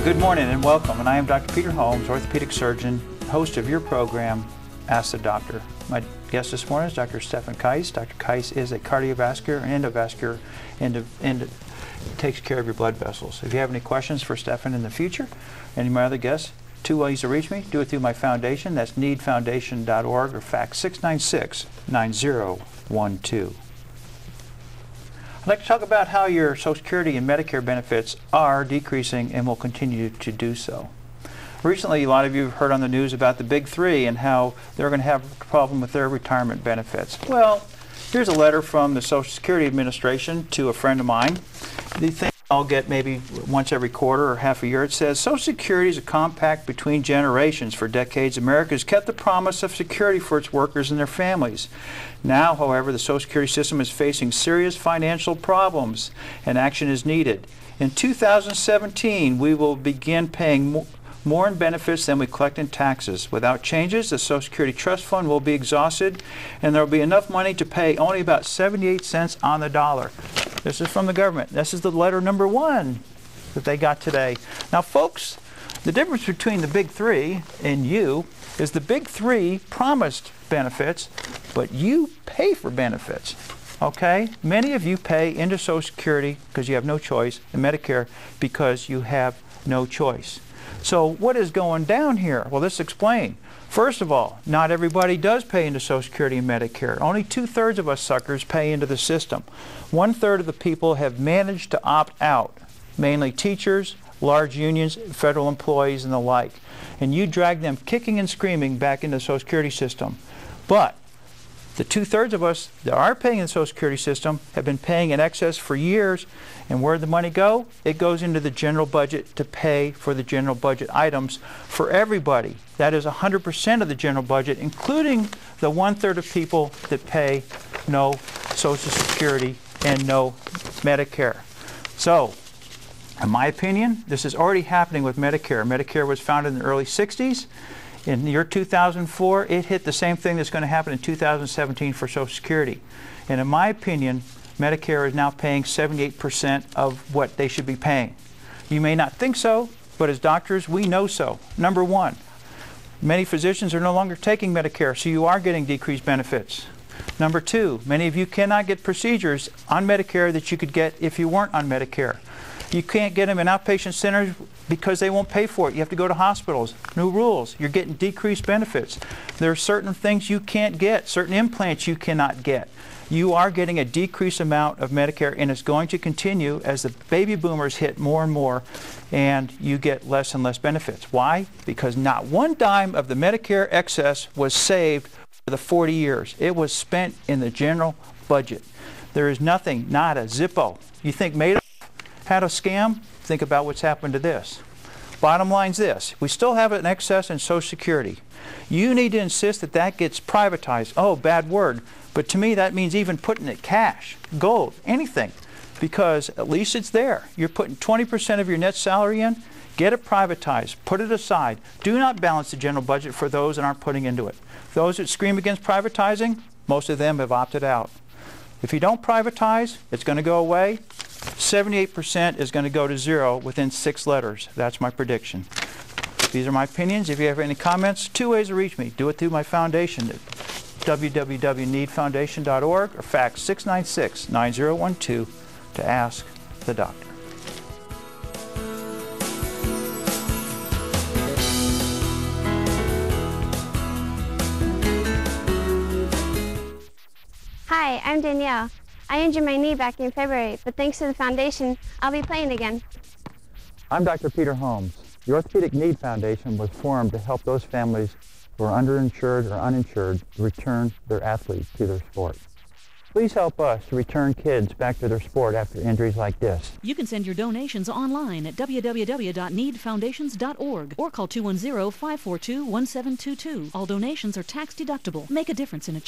Good morning and welcome, and I am Dr. Peter Holmes, orthopedic surgeon, host of your program, Ask the Doctor. My guest this morning is Dr. Stefan Kais. Dr. Kais is a cardiovascular and endovascular and takes care of your blood vessels. If you have any questions for Stefan in the future, any of my other guests, two ways to reach me. Do it through my foundation. That's needfoundation.org or fax 696-9012. I'd like to talk about how your Social Security and Medicare benefits are decreasing and will continue to do so. Recently, a lot of you have heard on the news about the Big Three and how they're going to have a problem with their retirement benefits. Well, here's a letter from the Social Security Administration to a friend of mine. The thing I'll get maybe once every quarter or half a year. It says, Social Security is a compact between generations. For decades, America has kept the promise of security for its workers and their families. Now, however, the Social Security system is facing serious financial problems and action is needed. In 2017, we will begin paying more in benefits than we collect in taxes. Without changes, the Social Security Trust Fund will be exhausted, and there will be enough money to pay only about 78 cents on the dollar. This is from the government. This is the letter number one that they got today. Now, folks, the difference between the Big Three and you is the Big Three promised benefits, but you pay for benefits. Okay? Many of you pay into Social Security because you have no choice, and Medicare because you have no choice. So what is going down here? Well, let's explain. First of all, not everybody does pay into Social Security and Medicare. Only 2/3 of us suckers pay into the system. 1/3 of the people have managed to opt out, mainly teachers, large unions, federal employees, and the like. And you drag them kicking and screaming back into the Social Security system. But the 2/3 of us that are paying in the Social Security system have been paying in excess for years. And where'd the money go? It goes into the general budget to pay for the general budget items for everybody. That is 100% of the general budget, including the 1/3 of people that pay no Social Security and no Medicare. So, in my opinion, this is already happening with Medicare. Medicare was founded in the early 60s. In the year 2004, it hit the same thing that's going to happen in 2017 for Social Security. And in my opinion, Medicare is now paying 78% of what they should be paying. You may not think so, but as doctors, we know so. Number one, many physicians are no longer taking Medicare, so you are getting decreased benefits. Number two, many of you cannot get procedures on Medicare that you could get if you weren't on Medicare. You can't get them in outpatient centers because they won't pay for it. You have to go to hospitals. New rules. You're getting decreased benefits. There are certain things you can't get, certain implants you cannot get. You are getting a decreased amount of Medicare, and it's going to continue as the baby boomers hit more and more, and you get less and less benefits. Why? Because not one dime of the Medicare excess was saved for the 40 years. It was spent in the general budget. There is nothing, not a Zippo. You think Madoff had a scam? Think about what's happened to this. Bottom line's this. We still have an excess in Social Security. You need to insist that that gets privatized. Oh, bad word. But to me, that means even putting it cash, gold, anything. Because at least it's there. You're putting 20% of your net salary in. Get it privatized. Put it aside. Do not balance the general budget for those that aren't putting into it. Those that scream against privatizing, most of them have opted out. If you don't privatize, it's going to go away. 78% is going to go to zero within 6 letters. That's my prediction. These are my opinions. If you have any comments, 2 ways to reach me. Do it through my foundation at www.needfoundation.org or fax 696-9012 to ask the doctor. Hi, I'm Danielle. I injured my knee back in February, but thanks to the foundation, I'll be playing again. I'm Dr. Peter Holmes. The Orthopedic Need Foundation was formed to help those families who are underinsured or uninsured return their athletes to their sport. Please help us to return kids back to their sport after injuries like this. You can send your donations online at www.needfoundations.org or call 210-542-1722. All donations are tax deductible. Make a difference in a